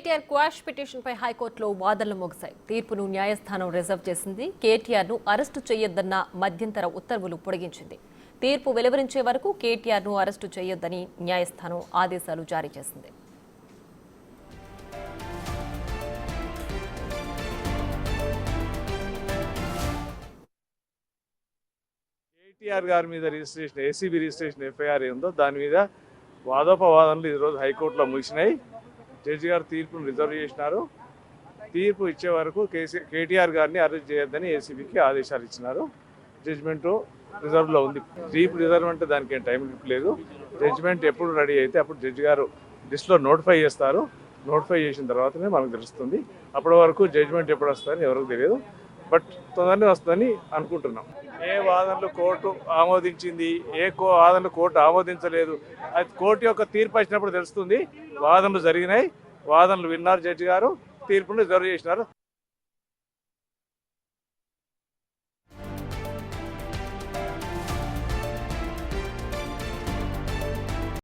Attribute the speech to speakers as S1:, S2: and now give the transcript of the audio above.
S1: KTR quash పిటిషన్పై హైకోర్టులో వాదనలు ముగిశాయి. తీర్పును న్యాయస్థానం రిజర్వ్ చేసింది. కేటీఆర్ను అరెస్టు చేయొద్దన్న మధ్యంతర ఉత్తర్వులు పొడిగించింది. తీర్పు వెలువరించే వరకు కేటీఆర్ను అరెస్టు చేయొద్దని న్యాయస్థానం ఆదేశాలు జారీ చేసింది.
S2: కేటీఆర్ గారి మీద రిజిస్ట్రేషన్ ఏసీబీ రిజిస్ట్రేషన్ ఎఫ్ఐఆర్ ఉందో దాని మీద వాదోపవాదనలు ఈరోజు హైకోర్టులో ముగిసినాయి. జడ్జి గారు తీర్పును రిజర్వ్ చేసినారు. తీర్పు ఇచ్చే వరకు కేటీఆర్ గారిని అరెస్ట్ చేయొద్దని ఏసీబీకి ఆదేశాలు ఇచ్చినారు. జడ్జిమెంట్ రిజర్వ్లో ఉంది. తీర్పు రిజర్వ్ అంటే దానికి ఏం టైం లేదు. జడ్జిమెంట్ ఎప్పుడు రెడీ అయితే అప్పుడు జడ్జి గారు లిస్ట్లో నోటిఫై చేస్తారు. నోటిఫై చేసిన తర్వాతనే మనకు తెలుస్తుంది. అప్పటి వరకు జడ్జిమెంట్ ఎప్పుడు వస్తుందని ఎవరికి తెలియదు. బట్ తొందరనే వస్తుందని అనుకుంటున్నాం. ఏ వాదనలు కోర్టు ఆమోదించింది, ఏ వాదనలు కోర్టు ఆమోదించలేదు, అది కోర్టు యొక్క తీర్పు వచ్చినప్పుడు తెలుస్తుంది. వాదనలు జరిగినాయి, వాదనలు విన్నారు జడ్జి గారు, తీర్పును రిజర్వ్ చేసినారు.